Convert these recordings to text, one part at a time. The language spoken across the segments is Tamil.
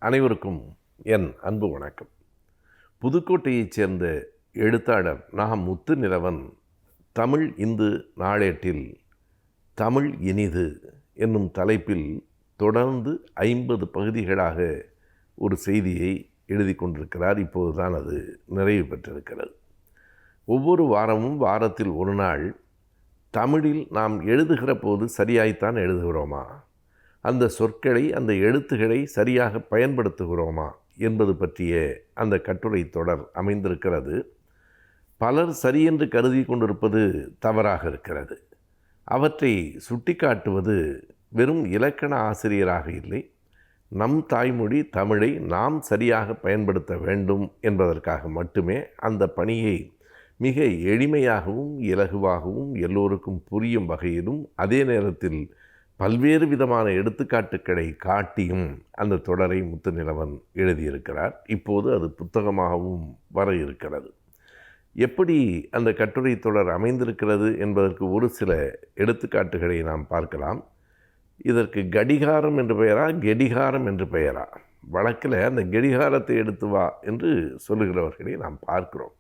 அனைவருக்கும் என் அன்பு வணக்கம். புதுக்கோட்டையைச் சேர்ந்த எழுத்தாளர் நா. முத்துநிலவன் தமிழ் இந்து நாளேட்டில் தமிழ் இனிது என்னும் தலைப்பில் தொடர்ந்து 50 பகுதிகளாக ஒரு செய்தியை எழுதி கொண்டிருக்கிறார். இப்போதுதான் அது நிறைவு பெற்றிருக்கிறது. ஒவ்வொரு வாரமும் வாரத்தில் ஒரு நாள் தமிழில் நாம் எழுதுகிற போது சரியாய்த்தான் எழுதுகிறோமா, அந்த சொற்களை அந்த எழுத்துக்களை சரியாக பயன்படுத்துகிறோமா என்பது பற்றிய அந்த கட்டுரை தொடர் அமைந்திருக்கிறது. பலர் சரியென்று கருதி கொண்டிருப்பது தவறாக இருக்கிறது. அவற்றை சுட்டிக்காட்டுவது வெறும் இலக்கண ஆசிரியராக இல்லை, நம் தாய்மொழி தமிழை நாம் சரியாக பயன்படுத்த வேண்டும் என்பதற்காக மட்டுமே அந்த பணியை மிக எளிமையாகவும் இலகுவாகவும் எல்லோருக்கும் புரியும் வகையிலும் அதே நேரத்தில் பல்வேறு விதமான எடுத்துக்காட்டுக்களை காட்டியும் அந்த தொடரை முத்துநிலவன் எழுதியிருக்கிறார். இப்போது அது புத்தகமாகவும் வர இருக்கிறது. எப்படி அந்த கட்டுரை தொடர் அமைந்திருக்கிறது என்பதற்கு ஒரு சில எடுத்துக்காட்டுகளை நாம் பார்க்கலாம். இதற்கு கடிகாரம் என்று பெயரா, கெடிகாரம் என்று பெயரா? வழக்கில் அந்த கெடிகாரத்தை எடுத்து வா என்று சொல்லுகிறவர்களை நாம் பார்க்கிறோம்.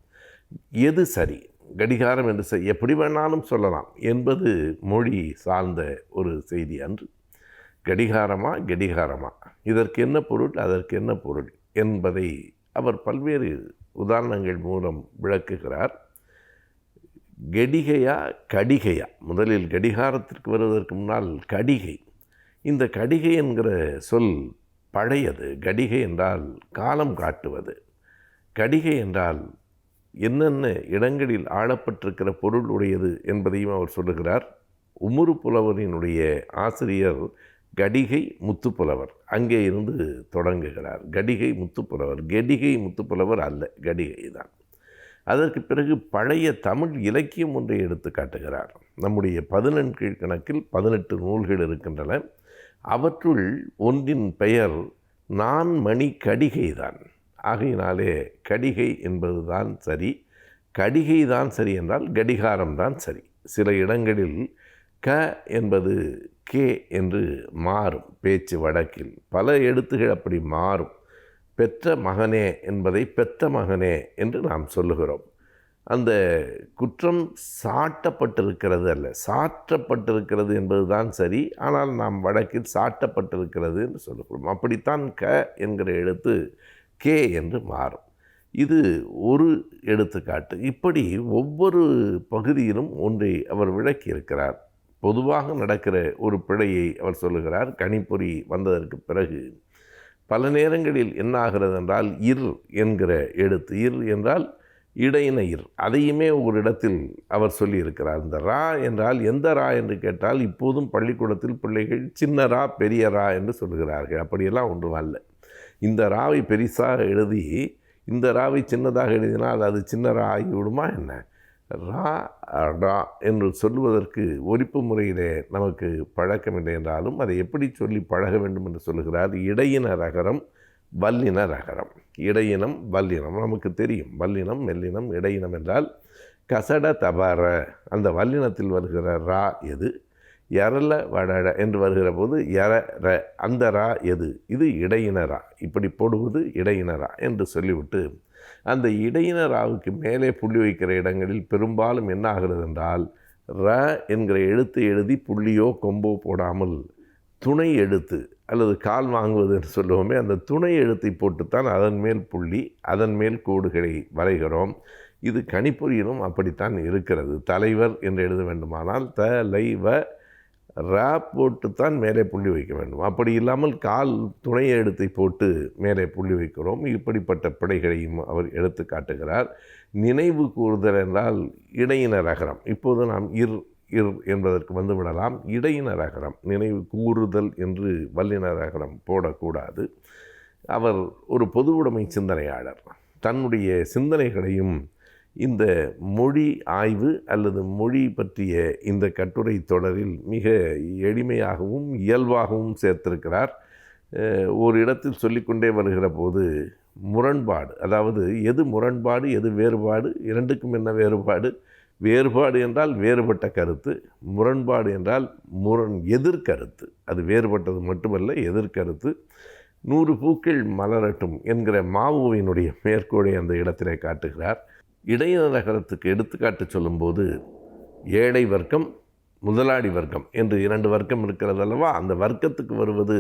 எது சரி? கடிகாரம் என்று எப்படி வேணாலும் சொல்லலாம் என்பது மொழி சார்ந்த ஒரு செய்தி அன்று. கடிகாரமா கெடிகாரமா, இதற்கு என்ன பொருள், அதற்கு என்ன பொருள் என்பதை அவர் பல்வேறு உதாரணங்கள் மூலம் விளக்குகிறார். கெடிகையா கடிகையா? முதலில் கடிகாரத்திற்கு வருவதற்கு முன்னால் கடிகை. இந்த கடிகை என்கிற சொல் பழையது. கடிகை என்றால் காலம் காட்டுவது. கடிகை என்றால் என்னென்ன இடங்களில் ஆளப்பட்டிருக்கிற பொருள் உடையது என்பதையும் அவர் சொல்லுகிறார். உமுறு புலவரினுடைய ஆசிரியர் கடிகை முத்துப்புலவர், அங்கே இருந்து தொடங்குகிறார். கடிகை முத்துப்புலவர், கெடிகை முத்துப்புலவர் அல்ல, கடிகை தான். அதற்கு பிறகு பழைய தமிழ் இலக்கியம் ஒன்றை எடுத்து காட்டுகிறார். நம்முடைய 11 கீழ்கணக்கில் 18 நூல்கள் இருக்கின்றன. அவற்றுள் ஒன்றின் பெயர் நான்மணி கடிகை தான். ஆகையினாலே கடிகை என்பது தான் சரி. கடிகை தான் சரி என்றால் கடிகாரம் தான் சரி. சில இடங்களில் க என்பது கே என்று மாறும். பேச்சு வழக்கில் பல எழுத்துகள் அப்படி மாறும். பெற்ற மகனே என்பதை பெற்ற மகனே என்று நாம் சொல்லுகிறோம். அந்த குற்றம் சாட்டப்பட்டிருக்கிறது அல்ல, சாற்றப்பட்டிருக்கிறது என்பது தான் சரி. ஆனால் நாம் வழக்கில் சாட்டப்பட்டிருக்கிறது என்று சொல்லுகிறோம். அப்படித்தான் க என்கிற எழுத்து கே என்று மாறும். இது ஒரு எடுத்துக்காட்டு. இப்படி ஒவ்வொரு பகுதியிலும் ஒன்றை அவர் விளக்கியிருக்கிறார். பொதுவாக நடக்கிற ஒரு பிழையை அவர் சொல்லுகிறார். கணிப்பொறி வந்ததற்கு பிறகு பல நேரங்களில் என்ன ஆகிறது என்றால், இர் என்கிற எழுத்து, இர் என்றால் இடையின இர், அதையுமே ஒரு இடத்தில் அவர் சொல்லியிருக்கிறார். இந்த ரா என்றால் எந்த ரா என்று கேட்டால், இப்போதும் பள்ளிக்கூடத்தில் பிள்ளைகள் சின்ன ரா பெரிய ரா என்று சொல்லுகிறார்கள். அப்படியெல்லாம் ஒன்றும் அல்ல. இந்த ராவை பெரிசாக எழுதி இந்த ராவை சின்னதாக எழுதினால் அது சின்ன ரா ஆகிவிடுமா என்ன? ரா ரா என்று சொல்லுவதற்கு ஒலிப்பு முறையிலே நமக்கு பழக்கமில்லை என்றாலும் அதை எப்படி சொல்லி பழக வேண்டும் என்று சொல்லுகிறார். இடையின ரகரம், வல்லின ரகரம். இடையினம் வல்லினம் நமக்கு தெரியும். வல்லினம் மெல்லினம். இடையினம் என்றால் கசட தபர, அந்த வல்லினத்தில் வருகிற ரா எது? எரல வடட என்று வருகிற போது எர ர, அந்த ரா எது? இது இடையினரா. இப்படி போடுவது இடையினரா என்று சொல்லிவிட்டு அந்த இடையினராவுக்கு மேலே புள்ளி வைக்கிற இடங்களில் பெரும்பாலும் என்ன ஆகிறது என்றால், ர என்கிற எழுத்தை எழுதி புள்ளியோ கொம்போ போடாமல் துணை எழுத்து அல்லது கால் வாங்குவது என்று சொல்லுவோமே, அந்த துணை எழுத்தை போட்டுத்தான் அதன் மேல் புள்ளி, அதன் மேல் கோடுகளை வரைகிறோம். இது கணிப்பொறியிலும் அப்படித்தான் இருக்கிறது. தலைவர் என்று எழுத வேண்டுமானால் தலைவ ரா போட்டுத்தான் மேலே புள்ளி வைக்க வேண்டும். அப்படி இல்லாமல் கால் துணை எழுத்தை போட்டு மேலே புள்ளி வைக்கிறோம். இப்படிப்பட்ட பிழைகளையும் அவர் எடுத்து காட்டுகிறார். நினைவு கூறுதல் என்றால் இடையின ரகரம். இப்போது நாம் இர் என்பதற்கு வந்து விடலாம். இடையின ரகரம், நினைவு கூறுதல் என்று வல்லின ரகரம் போடக்கூடாது. அவர் ஒரு பொது உடைமை சிந்தனையாளர். தன்னுடைய சிந்தனைகளையும் இந்த மொழி ஆய்வு அல்லது மொழி பற்றிய இந்த கட்டுரை தொடரில் மிக எளிமையாகவும் இயல்பாகவும் சேர்த்திருக்கிறார். ஒரு இடத்தில் சொல்லிக்கொண்டே வருகிற போது முரண்பாடு, அதாவது எது முரண்பாடு எது வேறுபாடு, இரண்டுக்கும் என்ன வேறுபாடு? வேறுபாடு என்றால் வேறுபட்ட கருத்து, முரண்பாடு என்றால் எதிர்கருத்து. அது வேறுபட்டது மட்டுமல்ல, எதிர்கருத்து. 100 பூக்கள் மலரட்டும் என்கிற மாவோவினுடைய மேற்கோளை அந்த இடத்திலே காட்டுகிறார். இடையின நகரத்துக்கு எடுத்துக்காட்டு சொல்லும்போது ஏழை வர்க்கம், முதலாளி வர்க்கம் என்று 2 வர்க்கம் இருக்கிறது அல்லவா, அந்த வர்க்கத்துக்கு வருவது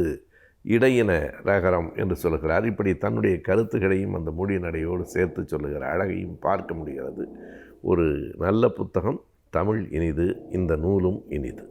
இடையின நகரம் என்று சொல்கிறார். இப்படி தன்னுடைய கருத்துக்களையும் அந்த மொழி நடையோடு சேர்த்து சொல்லுகிற அழகையும் பார்க்க முடிகிறது. ஒரு நல்ல புத்தகம். தமிழ் இனிது, இந்த நூலும் இனிது.